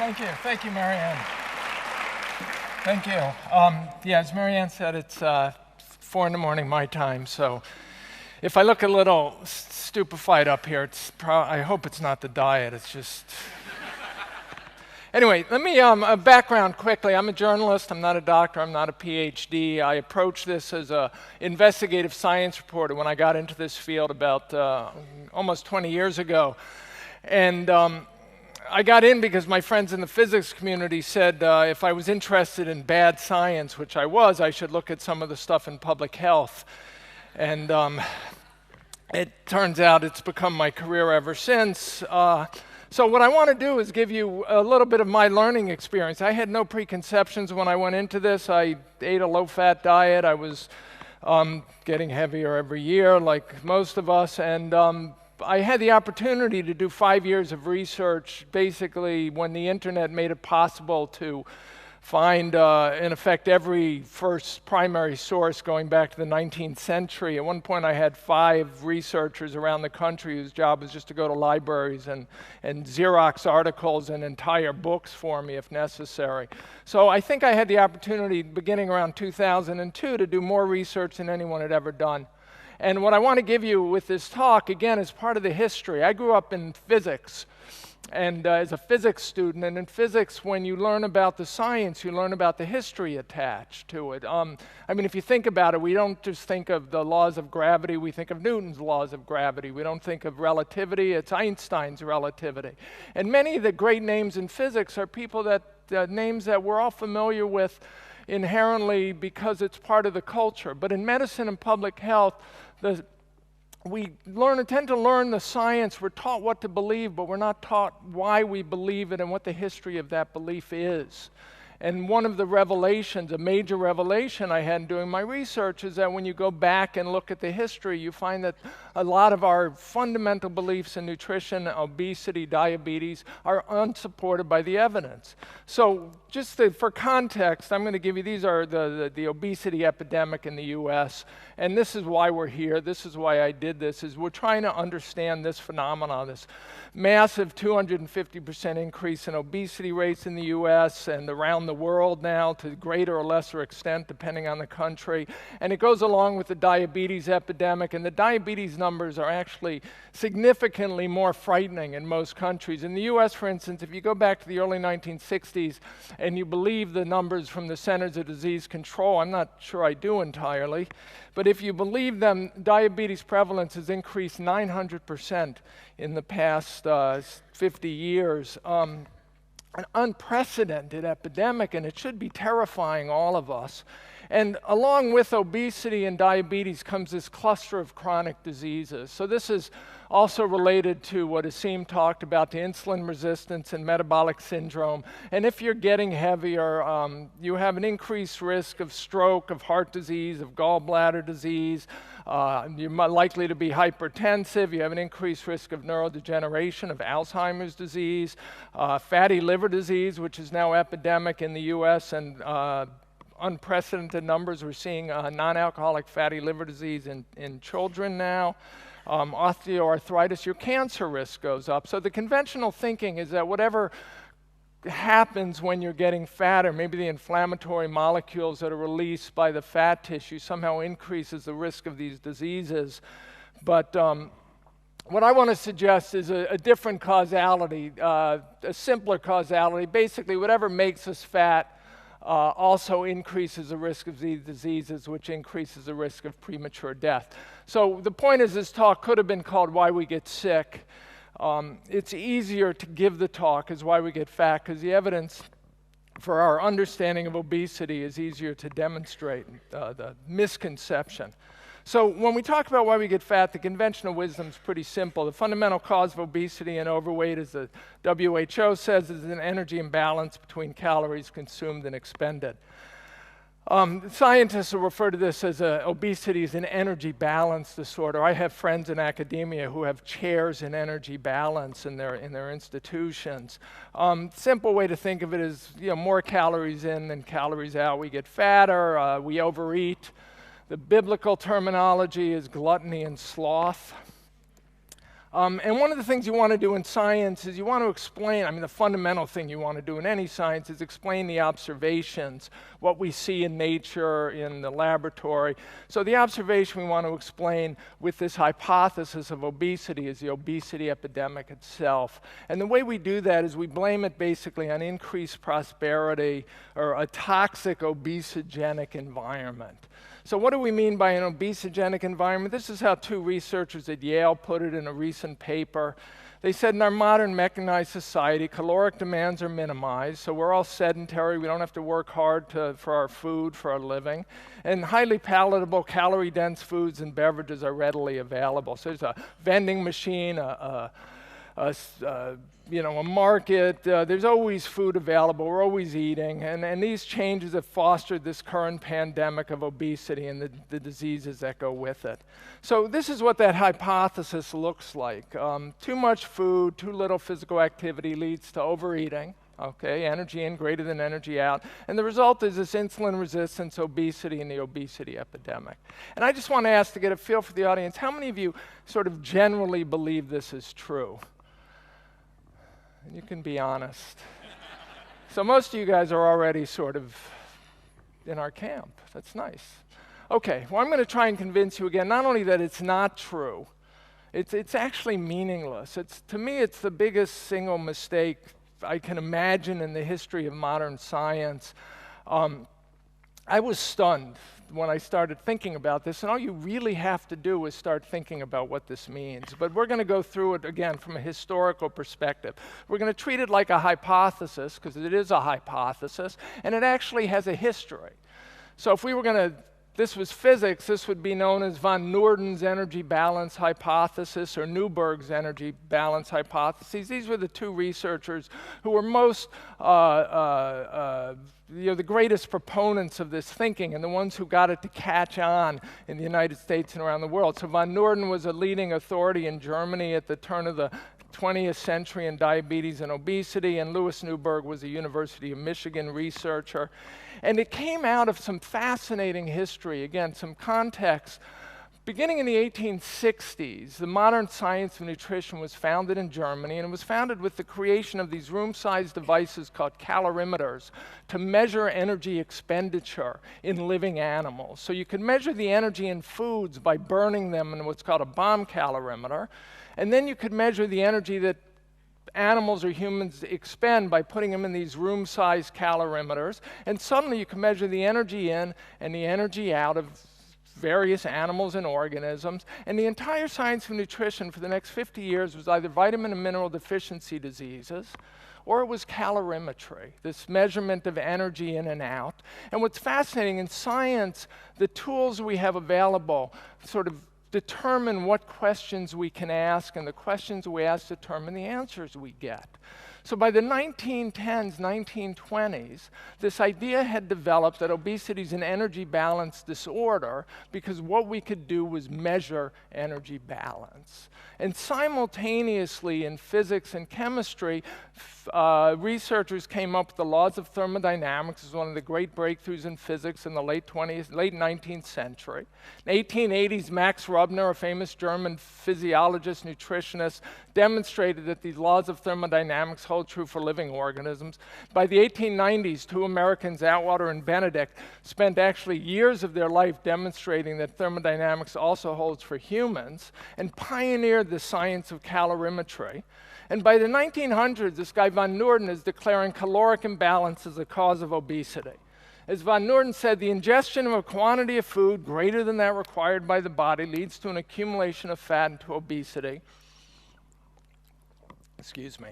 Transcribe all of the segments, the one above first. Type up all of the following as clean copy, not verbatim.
Thank you, Marianne. Thank you. Yeah, as Marianne said, it's 4 in the morning my time, so if I look a little stupefied up here, I hope it's not the diet, it's just... Anyway, let me background quickly. I'm a journalist, I'm not a doctor, I'm not a PhD. I approached this as an investigative science reporter when I got into this field about almost 20 years ago. And I got in because my friends in the physics community said if I was interested in bad science, which I was, I should look at some of the stuff in public health. And it turns out it's become my career ever since. So what I want to do is give you a little bit of my learning experience. I had no preconceptions when I went into this. I ate a low-fat diet. I was getting heavier every year, like most of us, and I had the opportunity to do 5 years of research, basically when the internet made it possible to find, in effect, every first primary source going back to the 19th century. At one point, I had 5 researchers around the country whose job was just to go to libraries and Xerox articles and entire books for me if necessary. So I think I had the opportunity, beginning around 2002, to do more research than anyone had ever done. And what I want to give you with this talk, again, is part of the history. I grew up in physics, and as a physics student, and in physics, when you learn about the science, you learn about the history attached to it. I mean, if you think about it, we don't just think of the laws of gravity, we think of Newton's laws of gravity. We don't think of relativity, it's Einstein's relativity. And many of the great names in physics are people names that we're all familiar with inherently because it's part of the culture. But in medicine and public health, we tend to learn the science. We're taught what to believe, but we're not taught why we believe it and what the history of that belief is. And one of the revelations, a major revelation I had in doing my research, is that when you go back and look at the history, you find that a lot of our fundamental beliefs in nutrition, obesity, diabetes, are unsupported by the evidence. So just for context, I'm going to give you, these are the obesity epidemic in the US, and this is why we're here, this is why I did this, is we're trying to understand this phenomenon, this massive 250% increase in obesity rates in the US and around the world now, to greater or lesser extent depending on the country. And it goes along with the diabetes epidemic, and the diabetes numbers are actually significantly more frightening in most countries. In the US, for instance, if you go back to the early 1960s and you believe the numbers from the Centers of Disease Control, I'm not sure I do entirely, but if you believe them, diabetes prevalence has increased 900% in the past 50 years. An unprecedented epidemic, and it should be terrifying all of us. And along with obesity and diabetes comes this cluster of chronic diseases. So this is also related to what Asim talked about, the insulin resistance and metabolic syndrome. And if you're getting heavier, you have an increased risk of stroke, of heart disease, of gallbladder disease. You're likely to be hypertensive. You have an increased risk of neurodegeneration, of Alzheimer's disease, fatty liver disease, which is now epidemic in the US, and unprecedented numbers. We're seeing non-alcoholic fatty liver disease in children now. Osteoarthritis, your cancer risk goes up. So the conventional thinking is that whatever happens when you're getting fatter, maybe the inflammatory molecules that are released by the fat tissue somehow increases the risk of these diseases. But what I want to suggest is a different causality, a simpler causality. Basically, whatever makes us fat also increases the risk of these diseases, which increases the risk of premature death. So the point is, this talk could have been called Why We Get Sick. It's easier to give the talk as Why We Get Fat, because the evidence for our understanding of obesity is easier to demonstrate, the misconception. So when we talk about why we get fat, the conventional wisdom is pretty simple. The fundamental cause of obesity and overweight, as the WHO says, is an energy imbalance between calories consumed and expended. Scientists will refer to this as obesity as an energy balance disorder. I have friends in academia who have chairs in energy balance in their institutions. Simple way to think of it is, more calories in than calories out. We get fatter, we overeat. The biblical terminology is gluttony and sloth. And one of the things you want to do in science is you want to explain, I mean, the fundamental thing you want to do in any science is explain the observations, what we see in nature, in the laboratory. So the observation we want to explain with this hypothesis of obesity is the obesity epidemic itself. And the way we do that is we blame it basically on increased prosperity or a toxic obesogenic environment. So what do we mean by an obesogenic environment? This is how two researchers at Yale put it in a recent paper. They said in our modern mechanized society, caloric demands are minimized, so we're all sedentary, we don't have to work hard for our food, for our living, and highly palatable, calorie-dense foods and beverages are readily available. So there's a vending machine, a market, there's always food available, we're always eating, and these changes have fostered this current pandemic of obesity and the diseases that go with it. So this is what that hypothesis looks like. Too much food, too little physical activity leads to overeating, okay, energy in greater than energy out, and the result is this insulin resistance, obesity, and the obesity epidemic. And I just want to ask to get a feel for the audience, how many of you sort of generally believe this is true? And you can be honest. So most of you guys are already sort of in our camp. That's nice. Okay, well, I'm going to try and convince you again, not only that it's not true, it's actually meaningless. To me, it's the biggest single mistake I can imagine in the history of modern science. I was stunned when I started thinking about this, and all you really have to do is start thinking about what this means. But we're going to go through it again from a historical perspective. We're going to treat it like a hypothesis, because it is a hypothesis, and it actually has a history. So if we were going to, this was physics, this would be known as von Noorden's energy balance hypothesis or Newberg's energy balance hypotheses. These were the two researchers who were most the greatest proponents of this thinking and the ones who got it to catch on in the United States and around the world. So von Noorden was a leading authority in Germany at the turn of the 20th century in diabetes and obesity, and Louis Newberg was a University of Michigan researcher. And it came out of some fascinating history, again, some context. Beginning in the 1860s, the modern science of nutrition was founded in Germany, and it was founded with the creation of these room-sized devices called calorimeters to measure energy expenditure in living animals. So you could measure the energy in foods by burning them in what's called a bomb calorimeter, and then you could measure the energy that animals or humans expend by putting them in these room-sized calorimeters, and suddenly you can measure the energy in and the energy out of various animals and organisms, and the entire science of nutrition for the next 50 years was either vitamin and mineral deficiency diseases, or it was calorimetry, this measurement of energy in and out. And what's fascinating in science, the tools we have available sort of determine what questions we can ask, and the questions we ask determine the answers we get. So by the 1910s, 1920s, this idea had developed that obesity is an energy balance disorder because what we could do was measure energy balance. And simultaneously in physics and chemistry, researchers came up with the laws of thermodynamics. It was one of the great breakthroughs in physics in the late 19th century. In the 1880s, Max Rubner, a famous German physiologist, nutritionist, demonstrated that these laws of thermodynamics hold true for living organisms. By the 1890s, two Americans, Atwater and Benedict, spent actually years of their life demonstrating that thermodynamics also holds for humans, and pioneered the science of calorimetry. And by the 1900s, this guy von Noorden is declaring caloric imbalance as a cause of obesity. As von Noorden said, the ingestion of a quantity of food greater than that required by the body leads to an accumulation of fat and to obesity. Excuse me.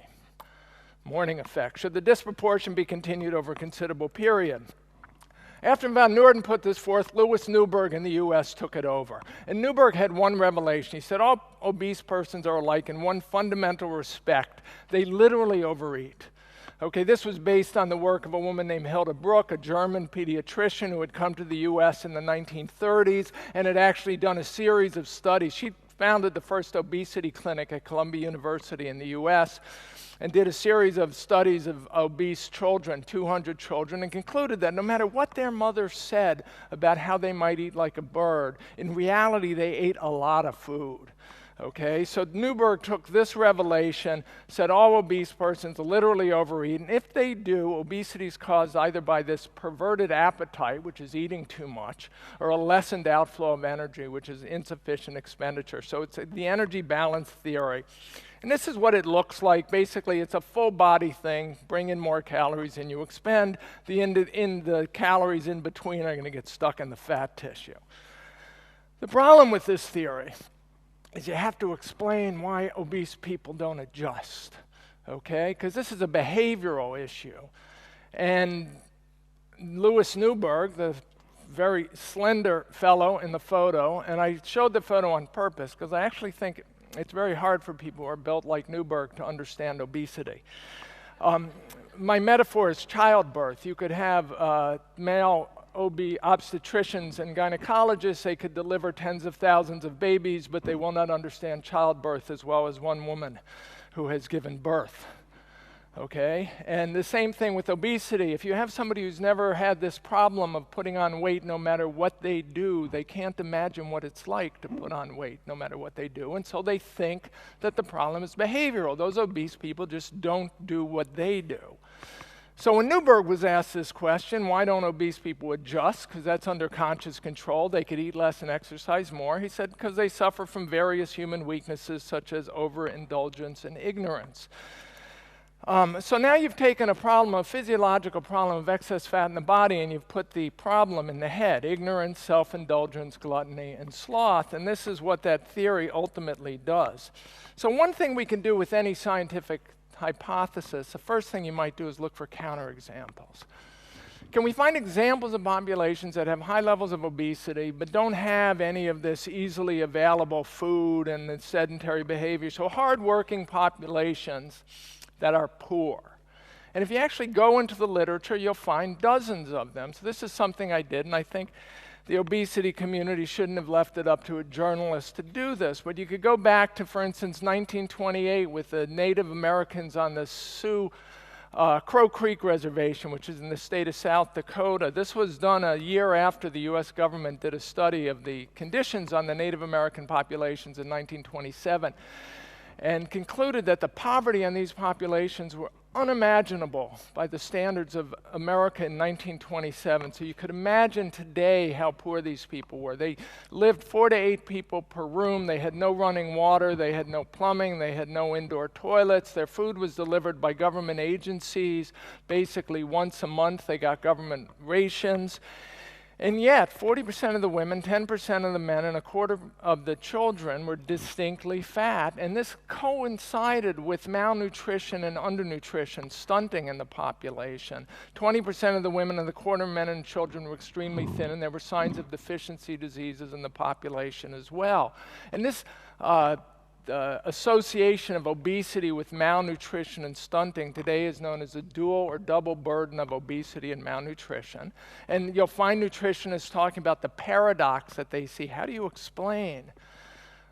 Morning effect. Should the disproportion be continued over a considerable period? After von Noorden put this forth, Louis Newberg in the US took it over. And Newberg had one revelation. He said all obese persons are alike in one fundamental respect. They literally overeat. Okay, this was based on the work of a woman named Hilda Bruck, a German pediatrician who had come to the US in the 1930s and had actually done a series of studies. She founded the first obesity clinic at Columbia University in the US and did a series of studies of obese children, 200 children, and concluded that no matter what their mother said about how they might eat like a bird, in reality they ate a lot of food. Okay, so Newberg took this revelation, said all obese persons literally overeat, and if they do, obesity is caused either by this perverted appetite, which is eating too much, or a lessened outflow of energy, which is insufficient expenditure. So it's the energy balance theory. And this is what it looks like. Basically, it's a full body thing. Bring in more calories than you expend. The calories in between are going to get stuck in the fat tissue. The problem with this theory is you have to explain why obese people don't adjust, okay? Because this is a behavioral issue. And Louis Newberg, the very slender fellow in the photo, and I showed the photo on purpose because I actually think it's very hard for people who are built like Newberg to understand obesity. My metaphor is childbirth. You could have male obstetricians and gynecologists. They could deliver tens of thousands of babies, but they will not understand childbirth as well as one woman who has given birth. Okay? And the same thing with obesity. If you have somebody who's never had this problem of putting on weight no matter what they do, they can't imagine what it's like to put on weight no matter what they do. And so they think that the problem is behavioral. Those obese people just don't do what they do. So when Newberg was asked this question, why don't obese people adjust? Because that's under conscious control. They could eat less and exercise more. He said because they suffer from various human weaknesses such as overindulgence and ignorance. So now you've taken a physiological problem of excess fat in the body, and you've put the problem in the head: ignorance, self-indulgence, gluttony, and sloth. And this is what that theory ultimately does. So one thing we can do with any scientific hypothesis, the first thing you might do is look for counterexamples. Can we find examples of populations that have high levels of obesity but don't have any of this easily available food and the sedentary behavior? So hardworking populations that are poor. And if you actually go into the literature, you'll find dozens of them. So this is something I did, and I think the obesity community shouldn't have left it up to a journalist to do this. But you could go back to, for instance, 1928 with the Native Americans on the Crow Creek Reservation, which is in the state of South Dakota. This was done a year after the US government did a study of the conditions on the Native American populations in 1927, and concluded that the poverty on these populations were unimaginable by the standards of America in 1927. So you could imagine today how poor these people were. They lived 4 to 8 people per room. They had no running water. They had no plumbing. They had no indoor toilets. Their food was delivered by government agencies. Basically once a month they got government rations. And yet, 40% of the women, 10% of the men, and a quarter of the children were distinctly fat. And this coincided with malnutrition and undernutrition, stunting in the population. 20% of the women and the quarter men and children were extremely thin, and there were signs of deficiency diseases in the population as well. And this association of obesity with malnutrition and stunting today is known as a dual or double burden of obesity and malnutrition. And you'll find nutritionists talking about the paradox that they see. How do you explain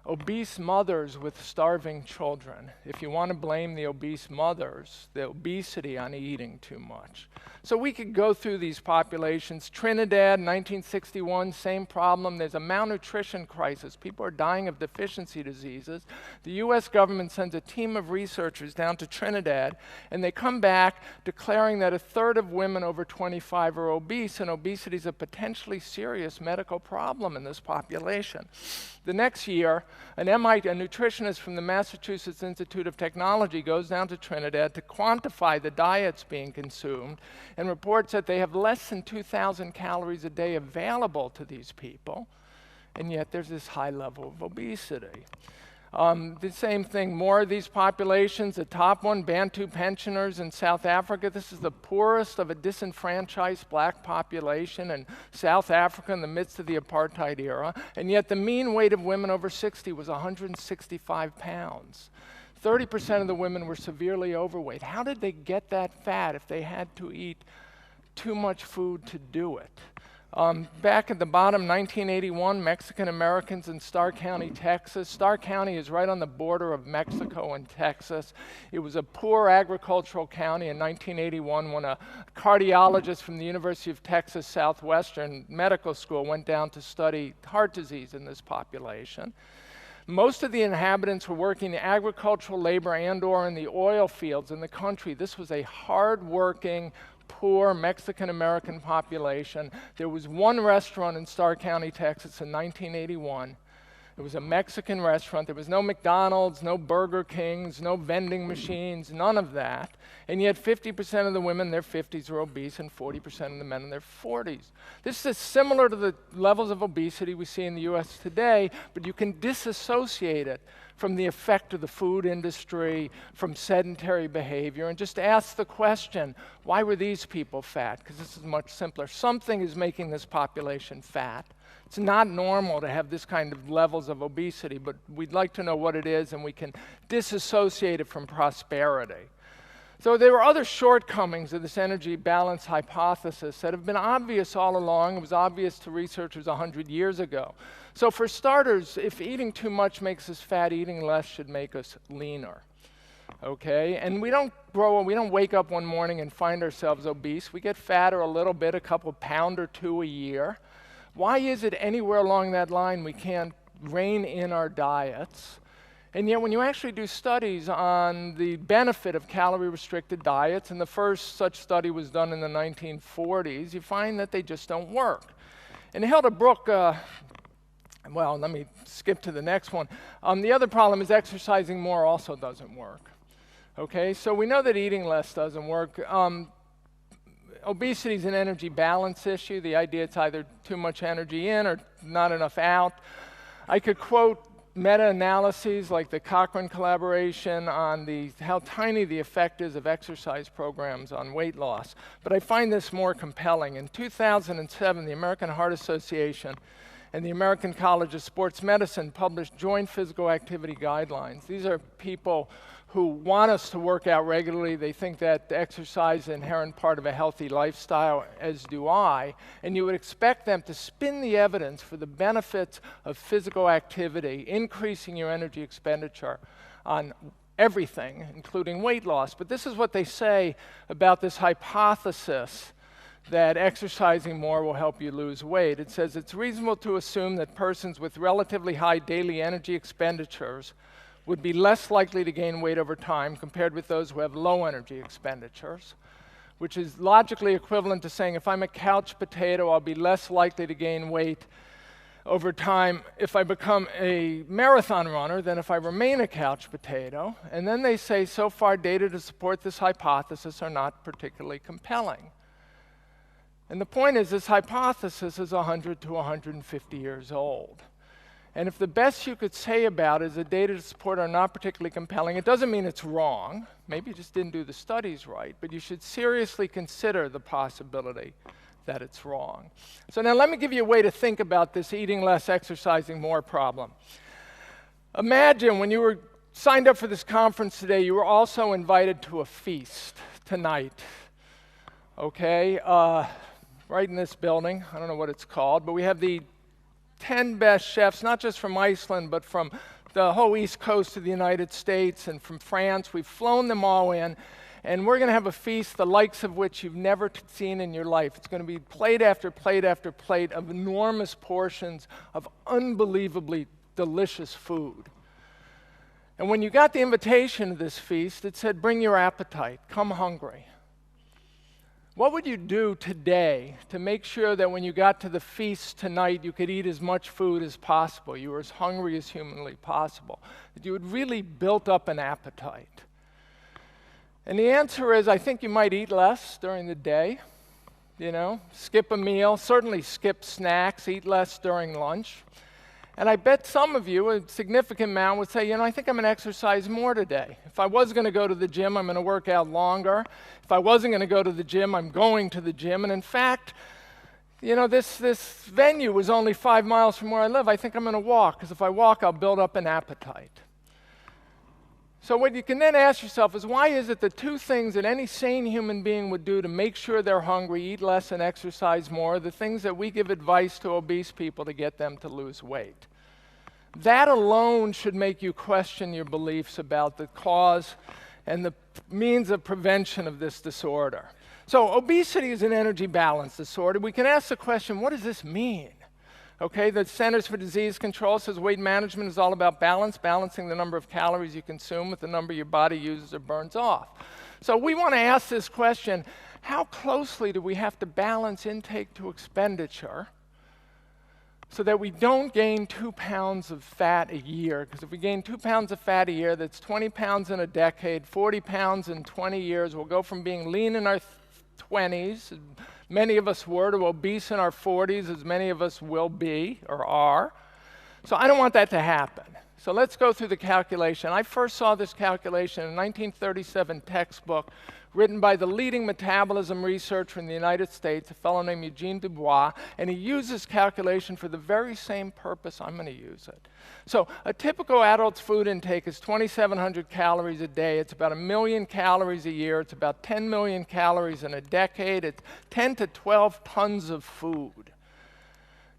obese mothers with starving children? If you want to blame the obese mothers, the obesity on eating too much. So we could go through these populations. Trinidad, 1961, same problem. There's a malnutrition crisis. People are dying of deficiency diseases. The US government sends a team of researchers down to Trinidad, and they come back declaring that 1/3 of women over 25 are obese, and obesity is a potentially serious medical problem in this population. The next year, a nutritionist from the Massachusetts Institute of Technology goes down to Trinidad to quantify the diets being consumed and reports that they have less than 2,000 calories a day available to these people, and yet there's this high level of obesity. The same thing, more of these populations. The top one, Bantu pensioners in South Africa. This is the poorest of a disenfranchised black population in South Africa in the midst of the apartheid era. And yet the mean weight of women over 60 was 165 pounds. 30% of the women were severely overweight. How did they get that fat if they had to eat too much food to do it? Back at the bottom, 1981, Mexican Americans in Starr County, Texas. Starr County is right on the border of Mexico and Texas. It was a poor agricultural county in 1981 when a cardiologist from the University of Texas Southwestern Medical School went down to study heart disease in this population. Most of the inhabitants were working agricultural labor and/or in the oil fields in the country. This was a hard-working, poor Mexican-American population. There was one restaurant in Starr County, Texas in 1981. It was a Mexican restaurant. There was no McDonald's, no Burger Kings, no vending machines, none of that. And yet 50% of the women in their 50s are obese and 40% of the men in their 40s. This is similar to the levels of obesity we see in the US today, but you can disassociate it from the effect of the food industry, from sedentary behavior, and just ask the question, why were these people fat? Because this is much simpler. Something is making this population fat. It's not normal to have this kind of levels of obesity, but we'd like to know what it is, and we can disassociate it from prosperity. So there were other shortcomings of this energy balance hypothesis that have been obvious all along. It was obvious to researchers 100 years ago. So for starters, if eating too much makes us fat, eating less should make us leaner. Okay, and we don't wake up one morning and find ourselves obese. We get fatter a little bit, a couple pound or two a year. Why is it anywhere along that line we can't rein in our diets? And yet when you actually do studies on the benefit of calorie-restricted diets, and the first such study was done in the 1940s, you find that they just don't work. And Hilda Brooke, well, let me skip to the next one. The other problem is exercising more also doesn't work. Okay, so we know that eating less doesn't work. Obesity is an energy balance issue. The idea it's either too much energy in or not enough out. I could quote meta-analyses like the Cochrane collaboration on how tiny the effect is of exercise programs on weight loss. But I find this more compelling. In 2007, the American Heart Association and the American College of Sports Medicine published joint physical activity guidelines. These are people who want us to work out regularly. They think that exercise is an inherent part of a healthy lifestyle, as do I. And you would expect them to spin the evidence for the benefits of physical activity, increasing your energy expenditure on everything, including weight loss. But this is what they say about this hypothesis that exercising more will help you lose weight. It says it's reasonable to assume that persons with relatively high daily energy expenditures would be less likely to gain weight over time compared with those who have low energy expenditures, which is logically equivalent to saying if I'm a couch potato, I'll be less likely to gain weight over time if I become a marathon runner than if I remain a couch potato. And then they say, so far data to support this hypothesis are not particularly compelling. And the point is, this hypothesis is 100 to 150 years old. And if the best you could say about it is the data to support are not particularly compelling, it doesn't mean it's wrong. Maybe you just didn't do the studies right, but you should seriously consider the possibility that it's wrong. So now let me give you a way to think about this eating less, exercising more problem. Imagine when you were signed up for this conference today, you were also invited to a feast tonight. Okay, right in this building. I don't know what it's called, but we have the 10 best chefs, not just from Iceland, but from the whole East Coast of the United States and from France. We've flown them all in, and we're going to have a feast the likes of which you've never seen in your life. It's going to be plate after plate after plate of enormous portions of unbelievably delicious food. And when you got the invitation to this feast, it said, bring your appetite, come hungry. What would you do today to make sure that when you got to the feast tonight, you could eat as much food as possible, you were as hungry as humanly possible, that you had really built up an appetite? And the answer is, I think you might eat less during the day, skip a meal, certainly skip snacks, eat less during lunch. And I bet some of you, a significant amount, would say, I think I'm going to exercise more today. If I was going to go to the gym, I'm going to work out longer. If I wasn't going to go to the gym, I'm going to the gym. And in fact, this venue was only 5 miles from where I live. I think I'm going to walk, because if I walk, I'll build up an appetite. So what you can then ask yourself is, why is it the two things that any sane human being would do to make sure they're hungry, eat less and exercise more, the things that we give advice to obese people to get them to lose weight? That alone should make you question your beliefs about the cause and the means of prevention of this disorder. So obesity is an energy balance disorder. We can ask the question, what does this mean? Okay, the Centers for Disease Control says weight management is all about balance, balancing the number of calories you consume with the number your body uses or burns off. So we want to ask this question, how closely do we have to balance intake to expenditure so that we don't gain 2 pounds of fat a year? Because if we gain 2 pounds of fat a year, that's 20 pounds in a decade, 40 pounds in 20 years. We'll go from being lean in our 20s, many of us were, to obese in our 40s, as many of us will be or are. So I don't want that to happen. So let's go through the calculation. I first saw this calculation in a 1937 textbook written by the leading metabolism researcher in the United States, a fellow named Eugene Dubois, and he used this calculation for the very same purpose I'm going to use it. So a typical adult's food intake is 2,700 calories a day. It's about 1 million calories a year. It's about 10 million calories in a decade. It's 10 to 12 tons of food.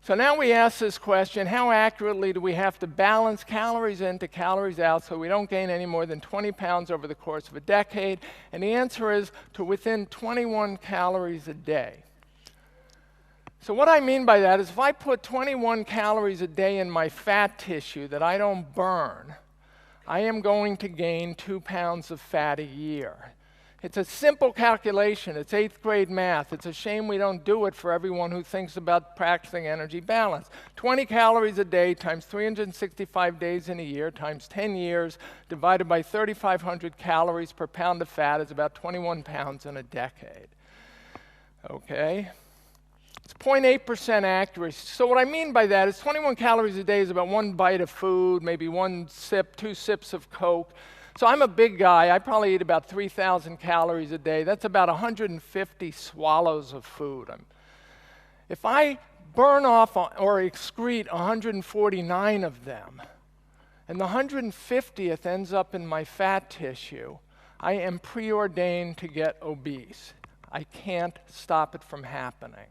So now we ask this question, how accurately do we have to balance calories in to calories out so we don't gain any more than 20 pounds over the course of a decade? And the answer is to within 21 calories a day. So what I mean by that is if I put 21 calories a day in my fat tissue that I don't burn, I am going to gain 2 pounds of fat a year. It's a simple calculation. It's 8th grade math. It's a shame we don't do it for everyone who thinks about practicing energy balance. 20 calories a day times 365 days in a year times 10 years divided by 3,500 calories per pound of fat is about 21 pounds in a decade. Okay? It's 0.8% accuracy. So what I mean by that is 21 calories a day is about 1 bite of food, maybe 1 sip, 2 sips of Coke. So I'm a big guy. I probably eat about 3,000 calories a day. That's about 150 swallows of food. If I burn off or excrete 149 of them, and the 150th ends up in my fat tissue, I am preordained to get obese. I can't stop it from happening.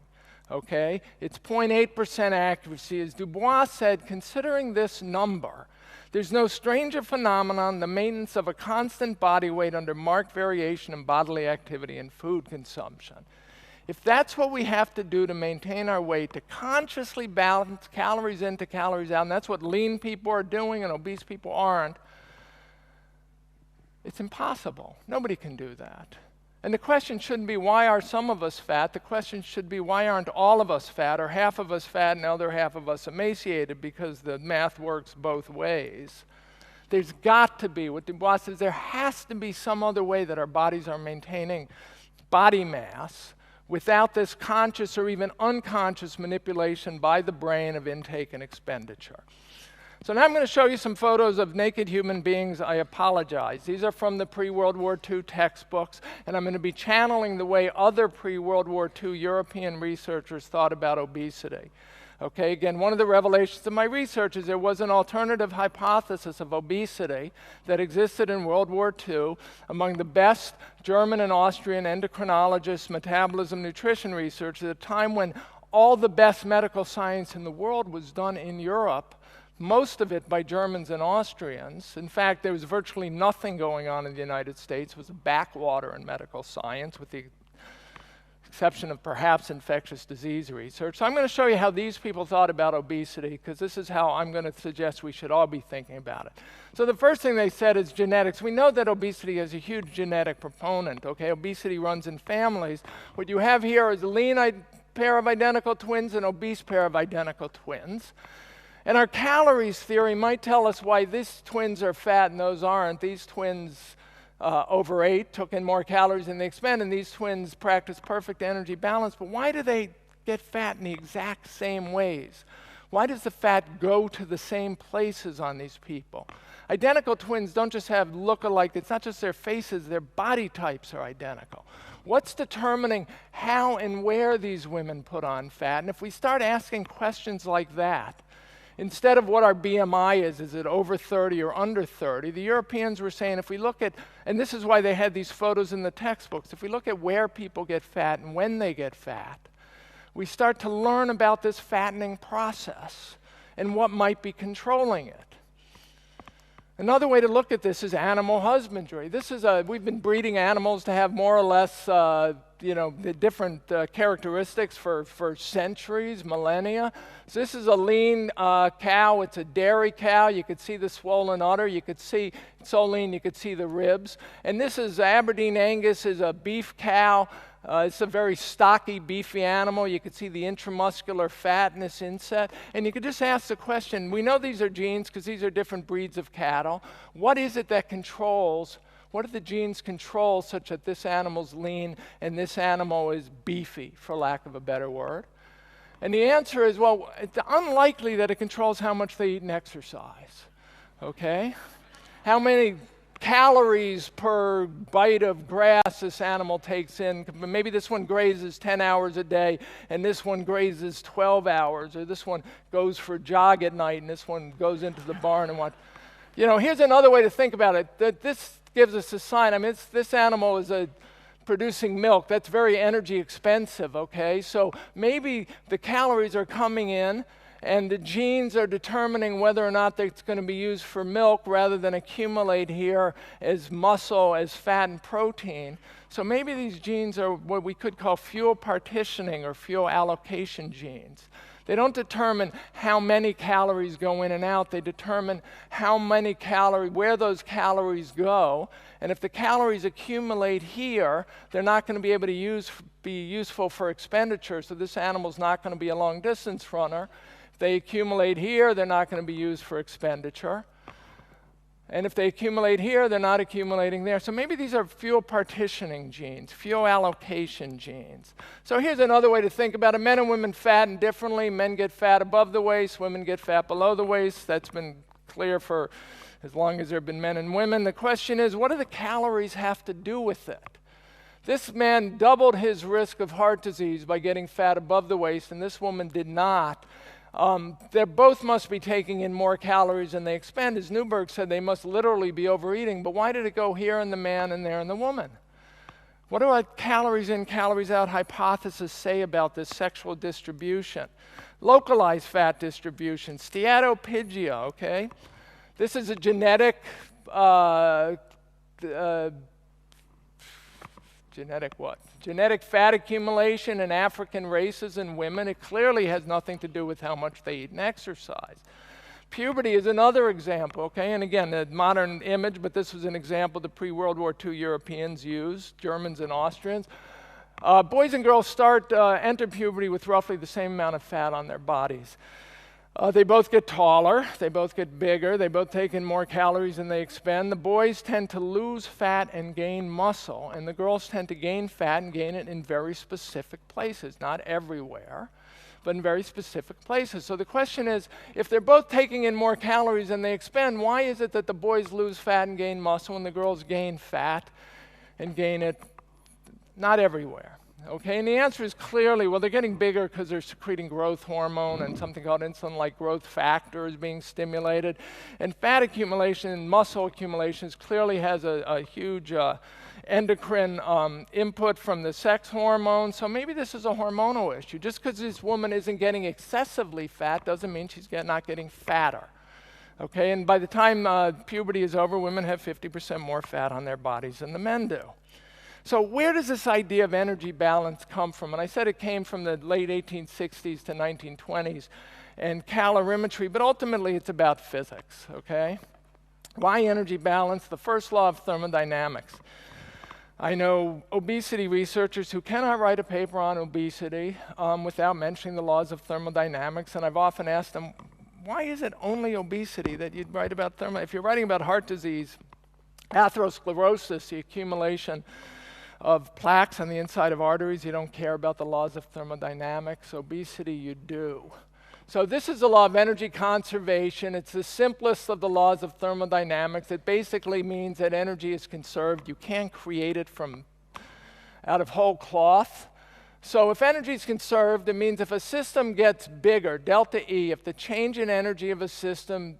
Okay? It's 0.8% accuracy. As Dubois said, considering this number, there's no stranger phenomenon, the maintenance of a constant body weight under marked variation in bodily activity and food consumption. If that's what we have to do to maintain our weight, to consciously balance calories in to calories out, and that's what lean people are doing and obese people aren't, it's impossible. Nobody can do that. And the question shouldn't be, why are some of us fat? The question should be, why aren't all of us fat, or half of us fat and the other half of us emaciated, because the math works both ways. There's got to be, what Dubois says, there has to be some other way that our bodies are maintaining body mass without this conscious or even unconscious manipulation by the brain of intake and expenditure. So now I'm going to show you some photos of naked human beings. I apologize. These are from the pre-World War II textbooks, and I'm going to be channeling the way other pre-World War II European researchers thought about obesity. Okay, again, one of the revelations of my research is there was an alternative hypothesis of obesity that existed in World War II among the best German and Austrian endocrinologists, metabolism, nutrition researchers at a time when all the best medical science in the world was done in Europe, most of it by Germans and Austrians. In fact, there was virtually nothing going on in the United States. It was a backwater in medical science, with the exception of perhaps infectious disease research. So I'm going to show you how these people thought about obesity, because this is how I'm going to suggest we should all be thinking about it. So the first thing they said is genetics. We know that obesity is a huge genetic proponent. Okay, obesity runs in families. What you have here is a lean pair of identical twins and an obese pair of identical twins. And our calories theory might tell us why these twins are fat and those aren't. These twins overate, took in more calories than they expended, and these twins practice perfect energy balance. But why do they get fat in the exact same ways? Why does the fat go to the same places on these people? Identical twins don't just have look-alike. It's not just their faces, their body types are identical. What's determining how and where these women put on fat? And if we start asking questions like that, instead of what our BMI is it over 30 or under 30, the Europeans were saying if we look at, and this is why they had these photos in the textbooks, if we look at where people get fat and when they get fat, we start to learn about this fattening process and what might be controlling it. Another way to look at this is animal husbandry. We've been breeding animals to have more or less the different characteristics for centuries, millennia. So this is a lean cow. It's a dairy cow. You could see the swollen udder. You could see, it's so lean you could see the ribs. And this is Aberdeen Angus, is a beef cow. It's a very stocky, beefy animal. You could see the intramuscular fat in this inset. And you could just ask the question, we know these are genes because these are different breeds of cattle. What is it that controls, what do the genes control such that this animal's lean and this animal is beefy, for lack of a better word? And the answer is, well, it's unlikely that it controls how much they eat and exercise, okay? How many calories per bite of grass this animal takes in. Maybe this one grazes 10 hours a day, and this one grazes 12 hours, or this one goes for a jog at night, and this one goes into the barn and watch. Here's another way to think about it. That this gives us a sign. I mean, this animal is producing milk. That's very energy expensive, okay? So maybe the calories are coming in, and the genes are determining whether or not it's going to be used for milk rather than accumulate here as muscle, as fat and protein. So maybe these genes are what we could call fuel partitioning or fuel allocation genes. They don't determine how many calories go in and out. They determine how many calories, where those calories go. And if the calories accumulate here, they're not going to be able to be useful for expenditure. So this animal's not going to be a long distance runner. If they accumulate here, they're not going to be used for expenditure. And if they accumulate here, they're not accumulating there. So maybe these are fuel partitioning genes, fuel allocation genes. So here's another way to think about it. Men and women fatten differently. Men get fat above the waist, women get fat below the waist. That's been clear for as long as there have been men and women. The question is, what do the calories have to do with it? This man doubled his risk of heart disease by getting fat above the waist, and this woman did not. They both must be taking in more calories than they expend. As Newberg said, they must literally be overeating. But why did it go here in the man and there in the woman? What do our calories in, calories out hypothesis say about this sexual distribution? Localized fat distribution, steatopygia, okay? This is a genetic Genetic fat accumulation in African races and women. It clearly has nothing to do with how much they eat and exercise. Puberty is another example, okay? And again, a modern image, but this was an example the pre-World War II Europeans used, Germans and Austrians. Boys and girls enter puberty with roughly the same amount of fat on their bodies. They both get taller, they both get bigger, they both take in more calories than they expend. The boys tend to lose fat and gain muscle, and the girls tend to gain fat and gain it in very specific places, not everywhere, but in very specific places. So the question is, if they're both taking in more calories than they expend, why is it that the boys lose fat and gain muscle and the girls gain fat and gain it not everywhere? Okay, and the answer is clearly, well, they're getting bigger because they're secreting growth hormone and something called insulin-like growth factor is being stimulated. And fat accumulation and muscle accumulations clearly has a huge endocrine input from the sex hormone. So maybe this is a hormonal issue. Just because this woman isn't getting excessively fat doesn't mean she's not getting fatter. Okay, and by the time puberty is over, women have 50% more fat on their bodies than the men do. So where does this idea of energy balance come from? And I said it came from the late 1860s to 1920s and calorimetry, but ultimately it's about physics, okay? Why energy balance? The first law of thermodynamics. I know obesity researchers who cannot write a paper on obesity without mentioning the laws of thermodynamics, and I've often asked them, why is it only obesity that you'd write about if you're writing about heart disease, atherosclerosis, the accumulation of plaques on the inside of arteries, you don't care about the laws of thermodynamics. Obesity, you do. So this is the law of energy conservation. It's the simplest of the laws of thermodynamics. It basically means that energy is conserved. You can't create it out of whole cloth. So if energy is conserved, it means if a system gets bigger, delta E, if the change in energy of a system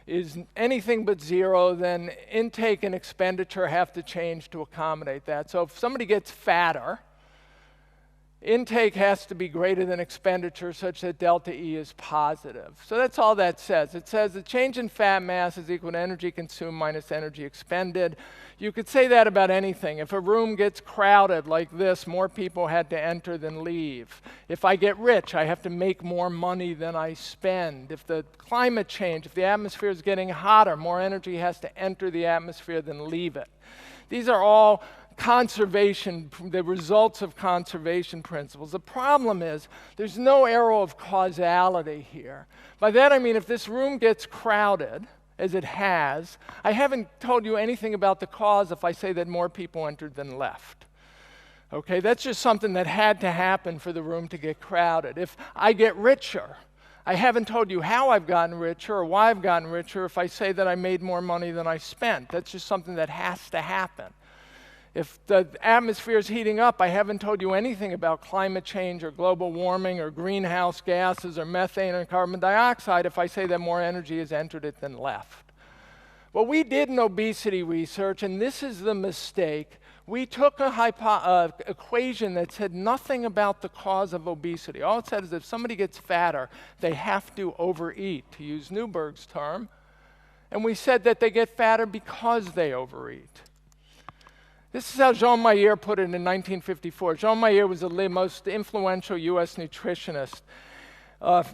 is anything but zero, then intake and expenditure have to change to accommodate that. So if somebody gets fatter, intake has to be greater than expenditure such that delta E is positive. So that's all that says. It says the change in fat mass is equal to energy consumed minus energy expended. You could say that about anything. If a room gets crowded like this, more people had to enter than leave. If I get rich, I have to make more money than I spend. If the climate change, if the atmosphere is getting hotter, more energy has to enter the atmosphere than leave it. These are all conservation, the results of conservation principles. The problem is there's no arrow of causality here. By that I mean if this room gets crowded, as it has, I haven't told you anything about the cause if I say that more people entered than left. Okay, that's just something that had to happen for the room to get crowded. If I get richer, I haven't told you how I've gotten richer or why I've gotten richer if I say that I made more money than I spent. That's just something that has to happen. If the atmosphere is heating up, I haven't told you anything about climate change or global warming or greenhouse gases or methane or carbon dioxide if I say that more energy has entered it than left. What we did in obesity research, and this is the mistake, we took a equation that said nothing about the cause of obesity. All it said is if somebody gets fatter, they have to overeat, to use Newberg's term. And we said that they get fatter because they overeat. This is how Jean Mayer put it in 1954. Jean Mayer was the most influential US nutritionist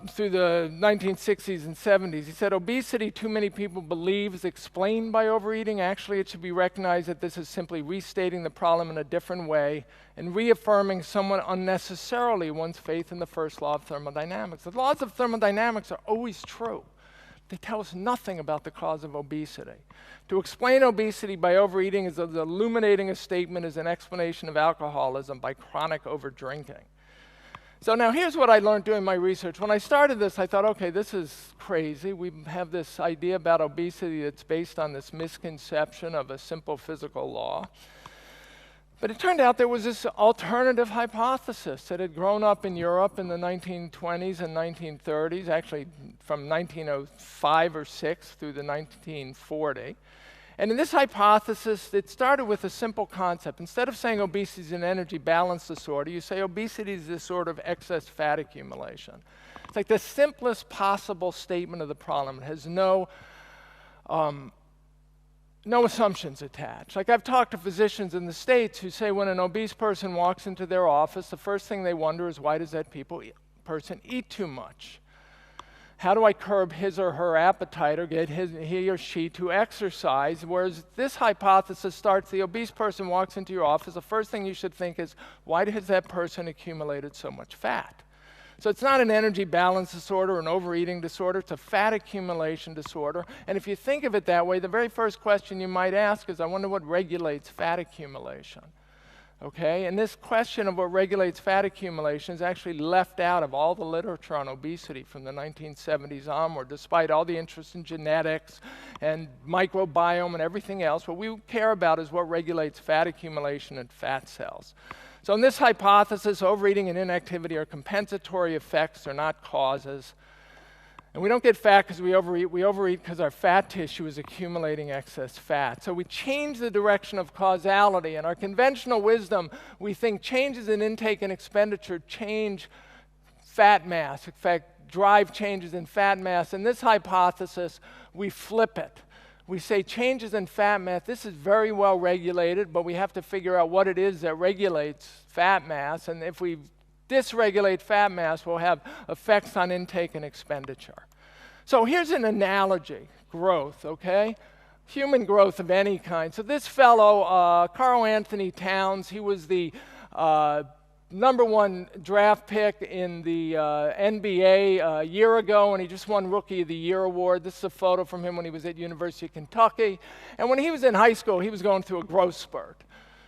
through the 1960s and 70s. He said, obesity, too many people believe, is explained by overeating. Actually, it should be recognized that this is simply restating the problem in a different way and reaffirming somewhat unnecessarily one's faith in the first law of thermodynamics. The laws of thermodynamics are always true. They tell us nothing about the cause of obesity. To explain obesity by overeating is as illuminating a statement as an explanation of alcoholism by chronic overdrinking. So now here's what I learned doing my research. When I started this, I thought, okay, this is crazy. We have this idea about obesity that's based on this misconception of a simple physical law. But it turned out there was this alternative hypothesis that had grown up in Europe in the 1920s and 1930s, actually from 1905 or 6 through the 1940. And in this hypothesis, it started with a simple concept. Instead of saying obesity is an energy balance disorder, you say obesity is a disorder of excess fat accumulation. It's like the simplest possible statement of the problem. It has no assumptions attached. Like I've talked to physicians in the States who say when an obese person walks into their office, the first thing they wonder is why does that person eat too much? How do I curb his or her appetite or get he or she to exercise? Whereas this hypothesis starts, the obese person walks into your office, the first thing you should think is, why has that person accumulated so much fat? So it's not an energy balance disorder or an overeating disorder, it's a fat accumulation disorder. And if you think of it that way, the very first question you might ask is, I wonder what regulates fat accumulation. Okay, and this question of what regulates fat accumulation is actually left out of all the literature on obesity from the 1970s onward, despite all the interest in genetics and microbiome and everything else. What we care about is what regulates fat accumulation in fat cells. So in this hypothesis, overeating and inactivity are compensatory effects, they're not causes. And we don't get fat because we overeat because our fat tissue is accumulating excess fat. So we change the direction of causality. In our conventional wisdom, we think changes in intake and expenditure change fat mass. In fact, drive changes in fat mass. In this hypothesis, we flip it. We say changes in fat mass, this is very well regulated, but we have to figure out what it is that regulates fat mass. And if we dysregulate fat mass, will have effects on intake and expenditure. So here's an analogy, growth, okay? Human growth of any kind. So this fellow, Karl Anthony Towns, he was the #1 draft pick in the NBA a year ago, and he just won Rookie of the Year award. This is a photo from him when he was at University of Kentucky. And when he was in high school, he was going through a growth spurt.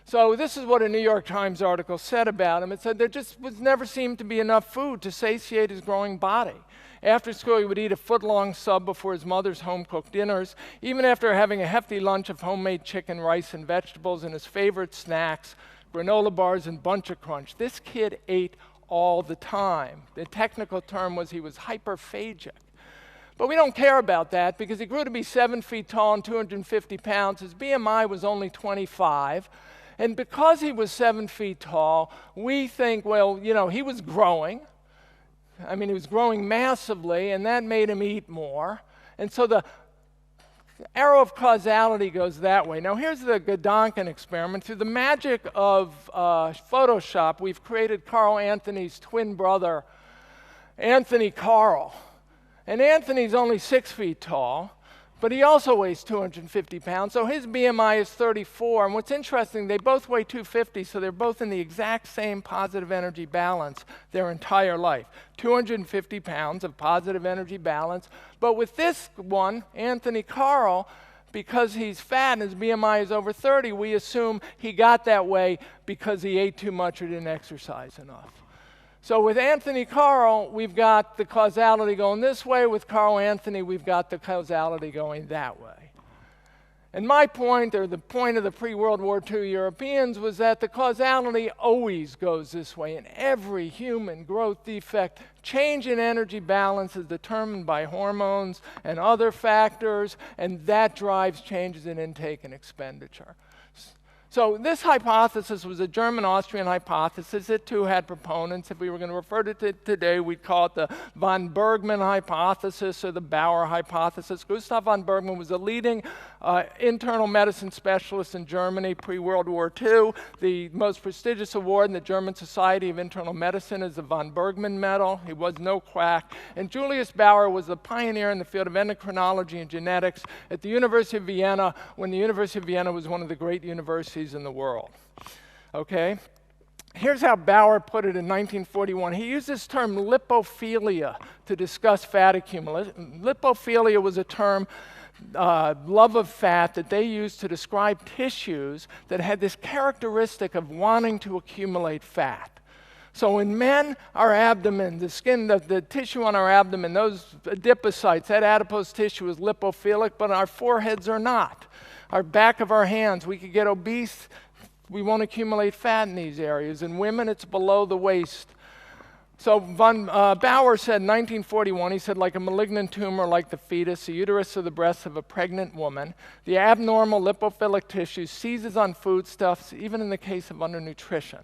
So this is what a New York Times article said about him. It said there just never seemed to be enough food to satiate his growing body. After school, he would eat a foot-long sub before his mother's home-cooked dinners. Even after having a hefty lunch of homemade chicken, rice, and vegetables, and his favorite snacks, granola bars and Bunch of Crunch. This kid ate all the time. The technical term was he was hyperphagic. But we don't care about that because he grew to be 7 feet tall and 250 pounds. His BMI was only 25. And because he was 7 feet tall, we think, well, you know, he was growing. I mean, he was growing massively, and that made him eat more. And so the arrow of causality goes that way. Now, here's the Gedanken experiment. Through the magic of Photoshop, we've created Carl Anthony's twin brother, Anthony Carl. And Anthony's only 6 feet tall, but he also weighs 250 pounds, so his BMI is 34. And what's interesting, they both weigh 250, so they're both in the exact same positive energy balance their entire life. 250 pounds of positive energy balance. But with this one, Anthony Carl, because he's fat and his BMI is over 30, we assume he got that way because he ate too much or didn't exercise enough. So with Anthony Carl, we've got the causality going this way. With Carl Anthony, we've got the causality going that way. And my point, or the point of the pre-World War II Europeans, was that the causality always goes this way. In every human growth defect, change in energy balance is determined by hormones and other factors, and that drives changes in intake and expenditure. So this hypothesis was a German-Austrian hypothesis. It too had proponents. If we were going to refer to it today, we'd call it the von Bergmann hypothesis or the Bauer hypothesis. Gustav von Bergmann was a leading internal medicine specialist in Germany pre-World War II. The most prestigious award in the German Society of Internal Medicine is the von Bergmann Medal. He was no quack. And Julius Bauer was a pioneer in the field of endocrinology and genetics at the University of Vienna, when the University of Vienna was one of the great universities in the world. Okay? Here's how Bauer put it in 1941. He used this term lipophilia to discuss fat accumulation. Lipophilia was a term, love of fat, that they used to describe tissues that had this characteristic of wanting to accumulate fat. So in men, our abdomen, the skin, the tissue on our abdomen, those adipocytes, that adipose tissue is lipophilic, but our foreheads are not. Our back of our hands, we could get obese. We won't accumulate fat in these areas. In women, it's below the waist. So Bauer said in 1941, he said, like a malignant tumor, like the fetus, the uterus or the breast of a pregnant woman, the abnormal lipophilic tissue seizes on foodstuffs, even in the case of undernutrition.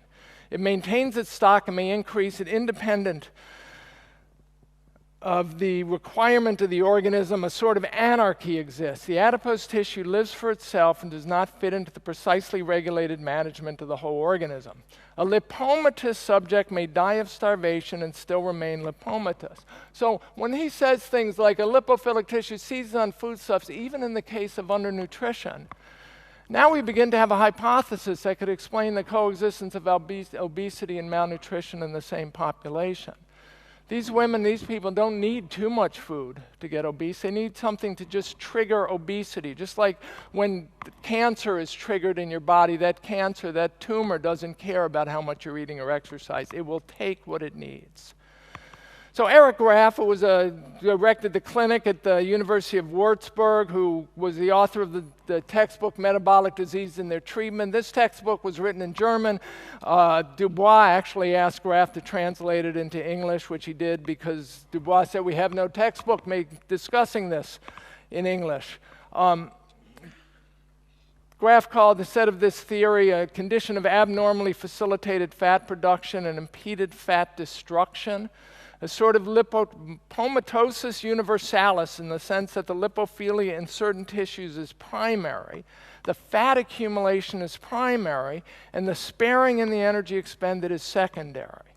It maintains its stock and may increase it independent of the requirement of the organism. A sort of anarchy exists. The adipose tissue lives for itself and does not fit into the precisely regulated management of the whole organism. A lipomatous subject may die of starvation and still remain lipomatous. So when he says things like a lipophilic tissue seizes on foodstuffs, even in the case of undernutrition, now we begin to have a hypothesis that could explain the coexistence of obesity and malnutrition in the same population. These women, these people don't need too much food to get obese. They need something to just trigger obesity. Just like when cancer is triggered in your body, that cancer, that tumor doesn't care about how much you're eating or exercise. It will take what it needs. So Eric Graf, who directed the clinic at the University of Würzburg, who was the author of the textbook Metabolic Disease and Their Treatment. This textbook was written in German. Dubois actually asked Graf to translate it into English, which he did because Dubois said, we have no textbook discussing this in English. Graf called the set of this theory a condition of abnormally facilitated fat production and impeded fat destruction. A sort of lipomatosis universalis, in the sense that the lipophilia in certain tissues is primary, the fat accumulation is primary, and the sparing in the energy expended is secondary.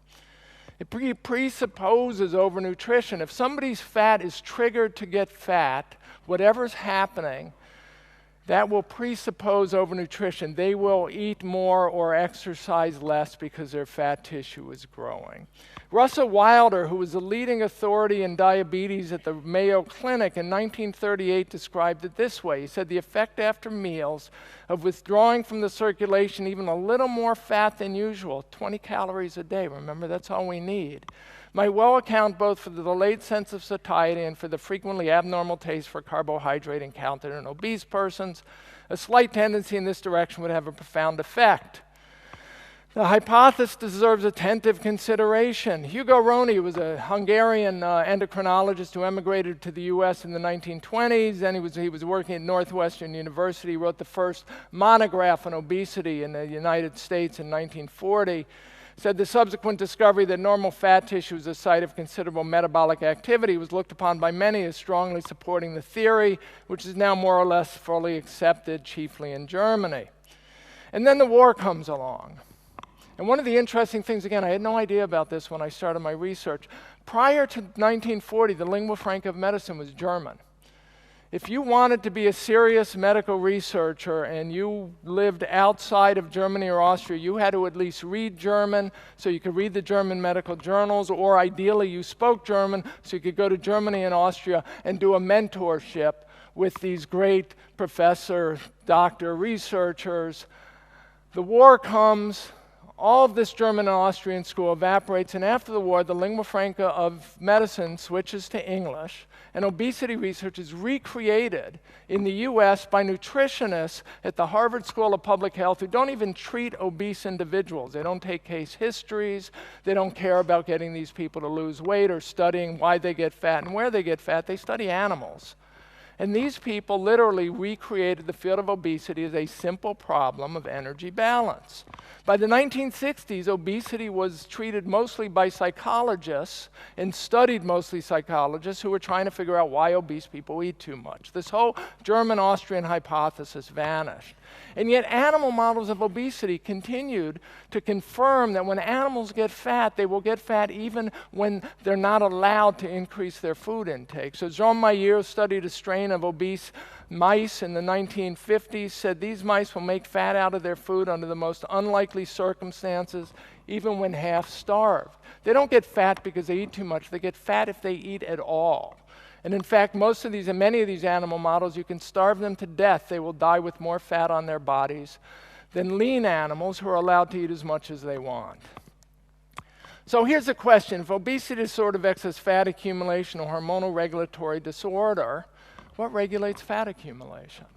It presupposes overnutrition. If somebody's fat is triggered to get fat, whatever's happening, that will presuppose overnutrition. They will eat more or exercise less because their fat tissue is growing. Russell Wilder, who was the leading authority in diabetes at the Mayo Clinic in 1938, described it this way. He said, the effect after meals of withdrawing from the circulation even a little more fat than usual, 20 calories a day, remember, that's all we need, might well account both for the delayed sense of satiety and for the frequently abnormal taste for carbohydrate encountered in obese persons. A slight tendency in this direction would have a profound effect. The hypothesis deserves attentive consideration. Hugo Roni was a Hungarian endocrinologist who emigrated to the US in the 1920s, and he was working at Northwestern University. He wrote the first monograph on obesity in the United States in 1940. Said the subsequent discovery that normal fat tissue is a site of considerable metabolic activity was looked upon by many as strongly supporting the theory, which is now more or less fully accepted, chiefly in Germany. And then the war comes along. And one of the interesting things, again, I had no idea about this when I started my research. Prior to 1940, the lingua franca of medicine was German. If you wanted to be a serious medical researcher and you lived outside of Germany or Austria, you had to at least read German so you could read the German medical journals, or ideally you spoke German so you could go to Germany and Austria and do a mentorship with these great professor, doctor, researchers. The war comes. All of this German and Austrian school evaporates, and after the war, the lingua franca of medicine switches to English, and obesity research is recreated in the US by nutritionists at the Harvard School of Public Health who don't even treat obese individuals. They don't take case histories. They don't care about getting these people to lose weight or studying why they get fat and where they get fat. They study animals. And these people literally recreated the field of obesity as a simple problem of energy balance. By the 1960s, obesity was treated mostly by psychologists and studied mostly psychologists who were trying to figure out why obese people eat too much. This whole German-Austrian hypothesis vanished. And yet animal models of obesity continued to confirm that when animals get fat, they will get fat even when they're not allowed to increase their food intake. So Jean Mayer studied a strain of obese mice in the 1950s, said these mice will make fat out of their food under the most unlikely circumstances, even when half starved. They don't get fat because they eat too much. They get fat if they eat at all. And in fact, most of these and many of these animal models, you can starve them to death. They will die with more fat on their bodies than lean animals who are allowed to eat as much as they want. So here's the question. If obesity is sort of excess fat accumulation or hormonal regulatory disorder, what regulates fat accumulation?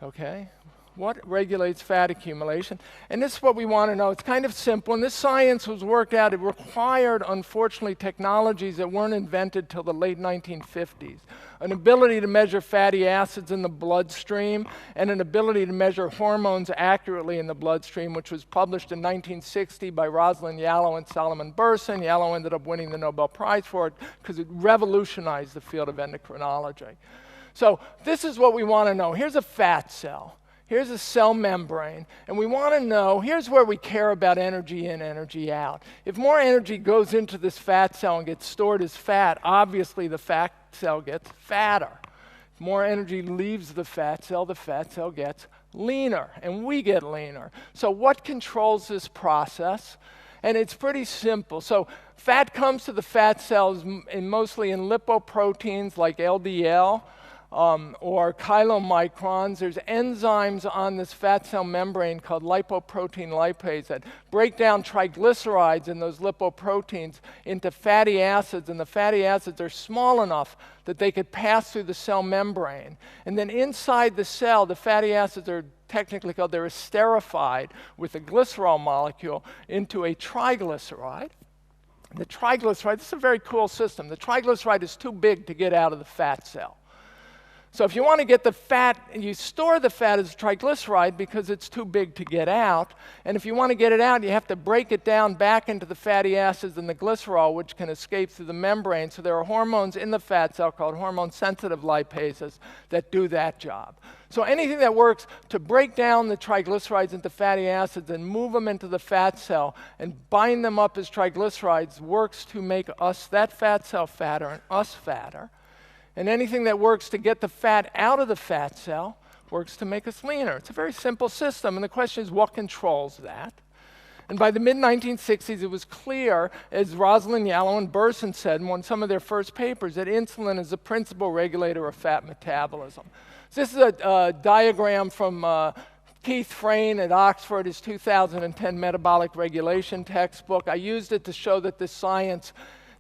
Okay? What regulates fat accumulation? And this is what we want to know. It's kind of simple, and this science was worked out. It required, unfortunately, technologies that weren't invented till the late 1950s. An ability to measure fatty acids in the bloodstream and an ability to measure hormones accurately in the bloodstream, which was published in 1960 by Rosalind Yalow and Solomon Bersin. Yalow ended up winning the Nobel Prize for it because it revolutionized the field of endocrinology. So this is what we want to know. Here's a fat cell. Here's a cell membrane, and we want to know, here's where we care about energy in, energy out. If more energy goes into this fat cell and gets stored as fat, obviously the fat cell gets fatter. If more energy leaves the fat cell gets leaner, and we get leaner. So what controls this process? And it's pretty simple. So fat comes to the fat cells mostly in lipoproteins like LDL, or chylomicrons. There's enzymes on this fat cell membrane called lipoprotein lipase that break down triglycerides in those lipoproteins into fatty acids, and the fatty acids are small enough that they could pass through the cell membrane. And then inside the cell, the fatty acids are technically called, they're esterified with a glycerol molecule into a triglyceride. The triglyceride, this is a very cool system. The triglyceride is too big to get out of the fat cell. So if you want to get the fat, you store the fat as a triglyceride because it's too big to get out. And if you want to get it out, you have to break it down back into the fatty acids and the glycerol, which can escape through the membrane. So there are hormones in the fat cell called hormone-sensitive lipases that do that job. So anything that works to break down the triglycerides into fatty acids and move them into the fat cell and bind them up as triglycerides works to make us, that fat cell, fatter and us fatter. And anything that works to get the fat out of the fat cell works to make us leaner. It's a very simple system, and the question is what controls that? And by the mid-1960s, it was clear, as Rosalind Yalow and Bersin said in some of their first papers, that insulin is the principal regulator of fat metabolism. So this is a diagram from Keith Frayne at Oxford, his 2010 metabolic regulation textbook. I used it to show that this science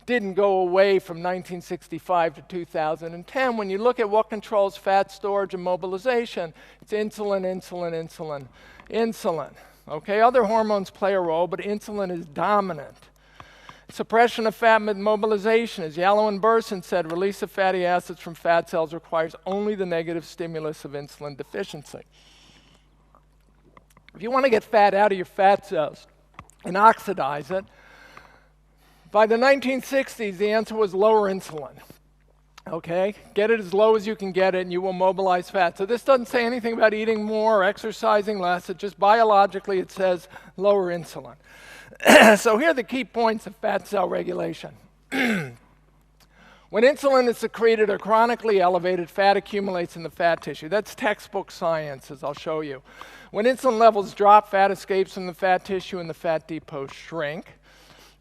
didn't go away from 1965 to 2010. When you look at what controls fat storage and mobilization, it's insulin, insulin, insulin, insulin. Okay, other hormones play a role, but insulin is dominant. Suppression of fat mobilization, as Yalow and Burson said, release of fatty acids from fat cells requires only the negative stimulus of insulin deficiency. If you want to get fat out of your fat cells and oxidize it, by the 1960s, the answer was lower insulin. Okay, get it as low as you can get it and you will mobilize fat. So this doesn't say anything about eating more or exercising less. It just biologically it says lower insulin. So here are the key points of fat cell regulation. When insulin is secreted or chronically elevated, fat accumulates in the fat tissue. That's textbook science, as I'll show you. When insulin levels drop, fat escapes from the fat tissue and the fat depots shrink.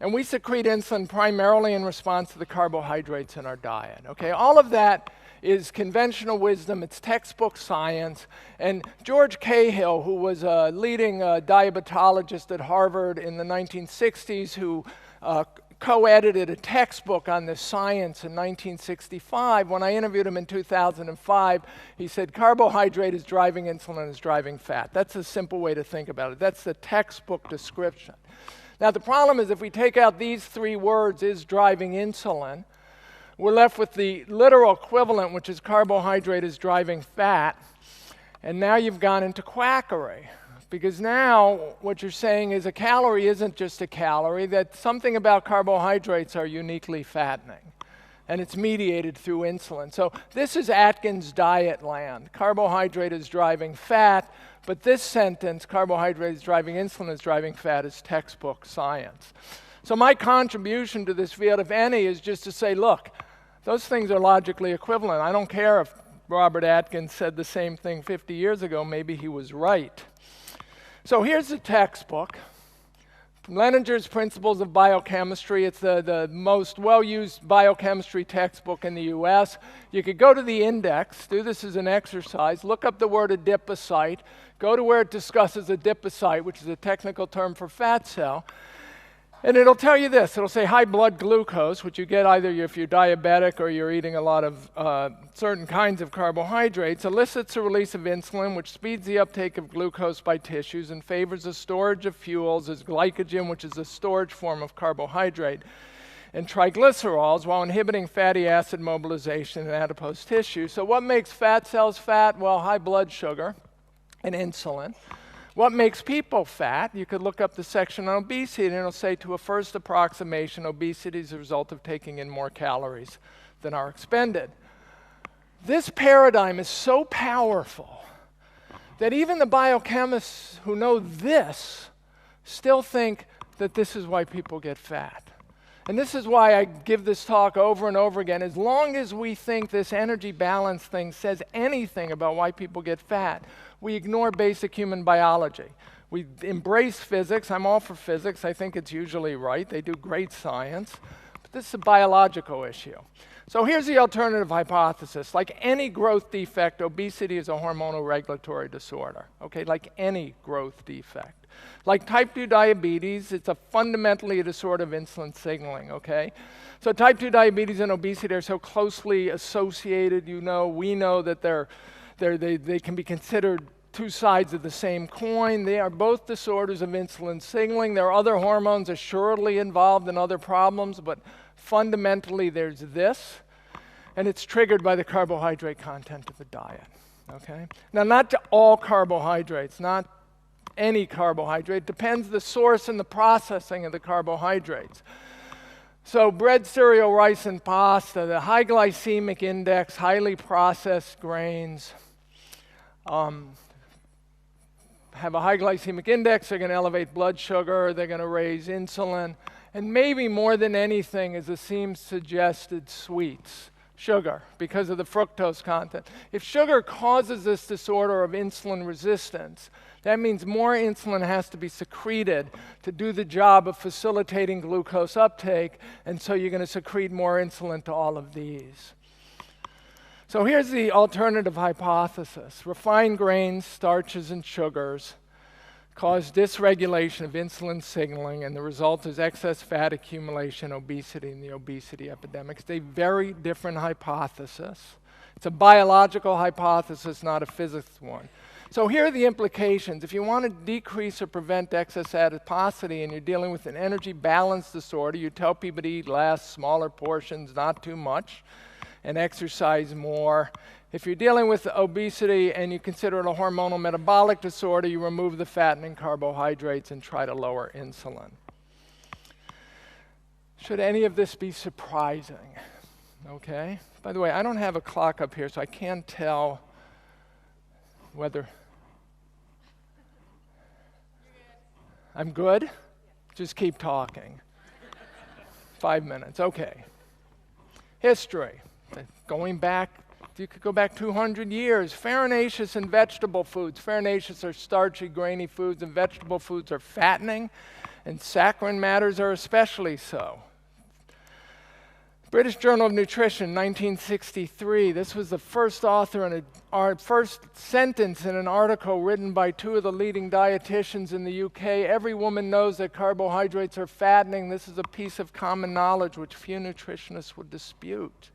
And we secrete insulin primarily in response to the carbohydrates in our diet. Okay, all of that is conventional wisdom. It's textbook science. And George Cahill, who was a leading diabetologist at Harvard in the 1960s, who co-edited a textbook on this science in 1965, when I interviewed him in 2005, he said carbohydrate is driving insulin, is driving fat. That's a simple way to think about it. That's the textbook description. Now, the problem is if we take out these three words, is driving insulin, we're left with the literal equivalent, which is carbohydrate is driving fat. And now you've gone into quackery. Because now what you're saying is a calorie isn't just a calorie, that something about carbohydrates are uniquely fattening. And it's mediated through insulin. So this is Atkins diet land. Carbohydrate is driving fat. But this sentence, carbohydrate is driving insulin, is driving fat, is textbook science. So my contribution to this field, if any, is just to say, look, those things are logically equivalent. I don't care if Robert Atkins said the same thing 50 years ago. Maybe he was right. So here's the textbook. Leninger's Principles of Biochemistry. It's the most well-used biochemistry textbook in the US. You could go to the index, do this as an exercise, look up the word adipocyte, go to where it discusses adipocyte, which is a technical term for fat cell, and it'll tell you this. It'll say high blood glucose, which you get either if you're diabetic or you're eating a lot of certain kinds of carbohydrates, elicits the release of insulin, which speeds the uptake of glucose by tissues and favors the storage of fuels as glycogen, which is a storage form of carbohydrate, and triglycerols while inhibiting fatty acid mobilization in adipose tissue. So what makes fat cells fat? Well, high blood sugar and insulin. What makes people fat? You could look up the section on obesity and it'll say to a first approximation, obesity is a result of taking in more calories than are expended. This paradigm is so powerful that even the biochemists who know this still think that this is why people get fat. And this is why I give this talk over and over again. As long as we think this energy balance thing says anything about why people get fat, we ignore basic human biology. We embrace physics. I'm all for physics. I think it's usually right. They do great science. But this is a biological issue. So here's the alternative hypothesis. Like any growth defect, obesity is a hormonal regulatory disorder. Okay, like any growth defect. Like type 2 diabetes, it's fundamentally a disorder of insulin signaling, okay? So type 2 diabetes and obesity are so closely associated. We know that they can be considered two sides of the same coin. They are both disorders of insulin signaling. There are other hormones assuredly involved in other problems, but fundamentally there's this, and it's triggered by the carbohydrate content of the diet, okay? Now, not to all carbohydrates, not any carbohydrate. Depends the source and the processing of the carbohydrates. So bread, cereal, rice, and pasta, the high glycemic index, highly processed grains, have a high glycemic index. They're going to elevate blood sugar. They're going to raise insulin. And maybe more than anything, as it seems suggested, sweets, sugar, because of the fructose content. If sugar causes this disorder of insulin resistance, that means more insulin has to be secreted to do the job of facilitating glucose uptake, and so you're going to secrete more insulin to all of these. So here's the alternative hypothesis. Refined grains, starches, and sugars cause dysregulation of insulin signaling, and the result is excess fat accumulation, obesity, and the obesity epidemic. It's a very different hypothesis. It's a biological hypothesis, not a physics one. So here are the implications. If you want to decrease or prevent excess adiposity and you're dealing with an energy balance disorder, you tell people to eat less, smaller portions, not too much, and exercise more. If you're dealing with obesity and you consider it a hormonal metabolic disorder, you remove the fattening carbohydrates and try to lower insulin. Should any of this be surprising? Okay. By the way, I don't have a clock up here, so I can't tell whether I'm good. Just keep talking. 5 minutes. Okay. History. Going back, you could go back 200 years. Farinaceous in vegetable foods. Farinaceous are starchy, grainy foods, and vegetable foods are fattening, and saccharine matters are especially so. British Journal of Nutrition, 1963. This was the first author and our first sentence in an article written by two of the leading dietitians in the UK. Every woman knows that carbohydrates are fattening. This is a piece of common knowledge which few nutritionists would dispute.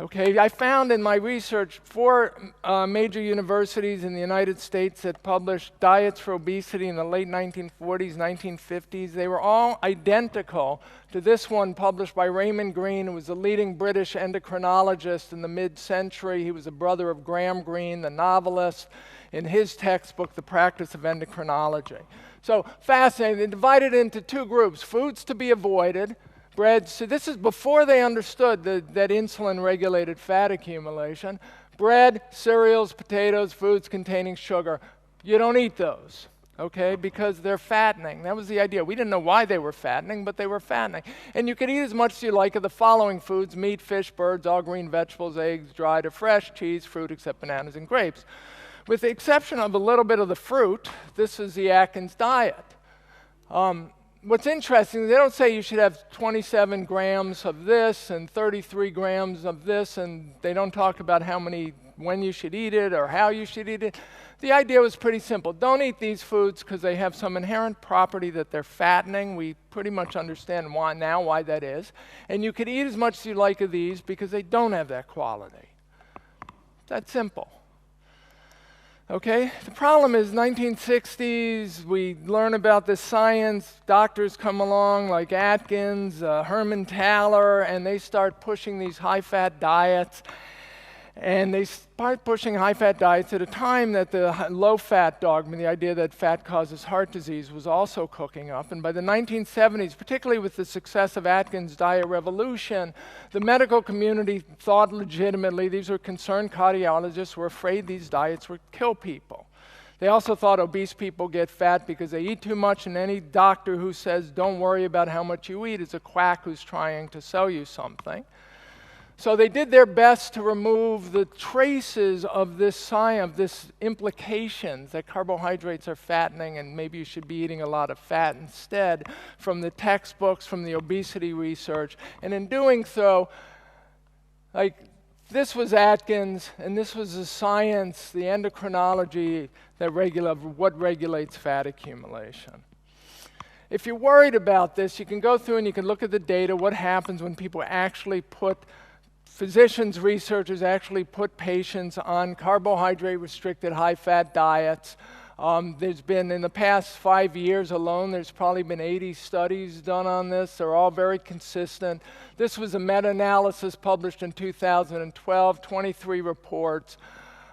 Okay, I found in my research 4 major universities in the United States that published diets for obesity in the late 1940s, 1950s. They were all identical to this one published by Raymond Greene, who was the leading British endocrinologist in the mid-century. He was a brother of Graham Greene, the novelist, in his textbook, The Practice of Endocrinology. So fascinating. They divided into 2 groups, foods to be avoided, bread. So this is before they understood that insulin regulated fat accumulation. Bread, cereals, potatoes, foods containing sugar. You don't eat those, okay, because they're fattening. That was the idea. We didn't know why they were fattening, but they were fattening. And you could eat as much as you like of the following foods: meat, fish, birds, all green vegetables, eggs, dried or fresh, cheese, fruit, except bananas and grapes. With the exception of a little bit of the fruit, this is the Atkins diet. What's interesting, they don't say you should have 27 grams of this and 33 grams of this, and they don't talk about when you should eat it or how you should eat it. The idea was pretty simple. Don't eat these foods because they have some inherent property that they're fattening. We pretty much understand why that is. And you could eat as much as you like of these because they don't have that quality. That's simple. Okay, the problem is 1960s, we learn about this science, doctors come along like Atkins, Herman Thaler, and they start pushing these high-fat diets. And they start pushing high-fat diets at a time that the low-fat dogma, the idea that fat causes heart disease, was also cooking up. And by the 1970s, particularly with the success of Atkins' diet revolution, the medical community thought legitimately, these were concerned cardiologists, were afraid these diets would kill people. They also thought obese people get fat because they eat too much, and any doctor who says, don't worry about how much you eat, is a quack who's trying to sell you something. So they did their best to remove the traces of this science, this implications that carbohydrates are fattening and maybe you should be eating a lot of fat instead, from the textbooks, from the obesity research. And in doing so, this was Atkins, and this was the science, the endocrinology what regulates fat accumulation. If you're worried about this, you can go through and you can look at the data, what happens when people actually physicians, researchers actually put patients on carbohydrate-restricted high-fat diets. There's been, in the past 5 years alone, there's probably been 80 studies done on this. They're all very consistent. This was a meta-analysis published in 2012, 23 reports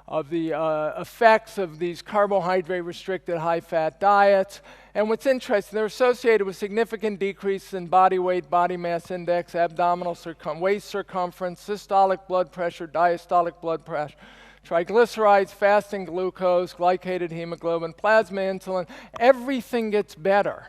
of the effects of these carbohydrate-restricted high-fat diets. And what's interesting, they're associated with significant decreases in body weight, body mass index, abdominal waist circumference, systolic blood pressure, diastolic blood pressure, triglycerides, fasting glucose, glycated hemoglobin, plasma insulin. Everything gets better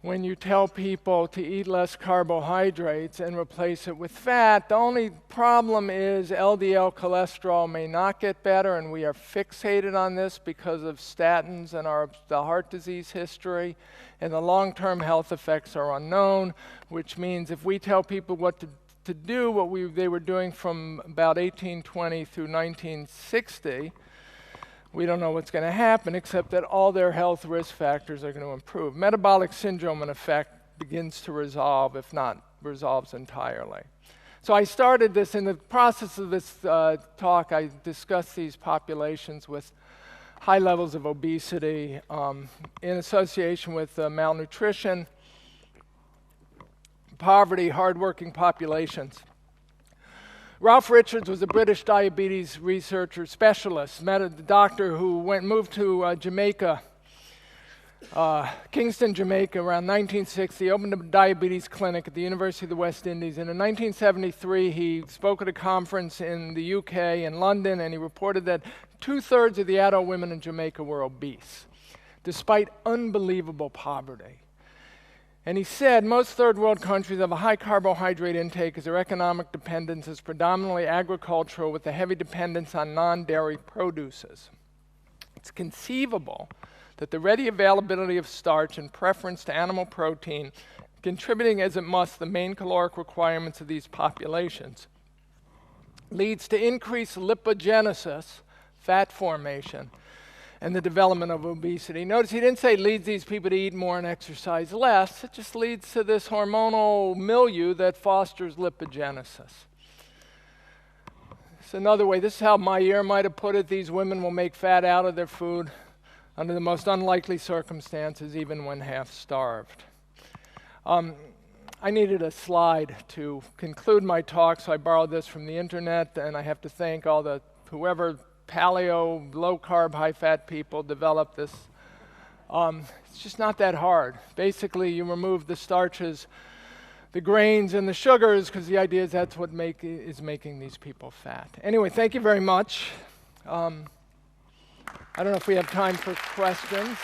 when you tell people to eat less carbohydrates and replace it with fat. The only problem is LDL cholesterol may not get better, and we are fixated on this because of statins and the heart disease history, and the long-term health effects are unknown, which means if we tell people what to do, what they were doing from about 1820 through 1960, we don't know what's going to happen, except that all their health risk factors are going to improve. Metabolic syndrome, in effect, begins to resolve, if not resolves entirely. So I started this, in the process of this talk, I discussed these populations with high levels of obesity in association with malnutrition, poverty, hardworking populations. Ralph Richards was a British diabetes researcher specialist, met a doctor who moved to Jamaica, Kingston, Jamaica, around 1960, opened a diabetes clinic at the University of the West Indies. And in 1973, he spoke at a conference in the UK, in London, and he reported that 2/3 of the adult women in Jamaica were obese, despite unbelievable poverty. And he said most third world countries have a high carbohydrate intake as their economic dependence is predominantly agricultural with a heavy dependence on non-dairy produces. It's conceivable that the ready availability of starch and preference to animal protein, contributing as it must the main caloric requirements of these populations, leads to increased lipogenesis, fat formation, and the development of obesity. Notice he didn't say leads these people to eat more and exercise less. It just leads to this hormonal milieu that fosters lipogenesis. It's another way. This is how Meyer might have put it. These women will make fat out of their food under the most unlikely circumstances, even when half-starved. I needed a slide to conclude my talk, so I borrowed this from the internet, and I have to thank whoever paleo, low-carb, high-fat people developed this. It's just not that hard. Basically, you remove the starches, the grains, and the sugars, because the idea is that's what is making these people fat. Anyway, thank you very much. I don't know if we have time for questions.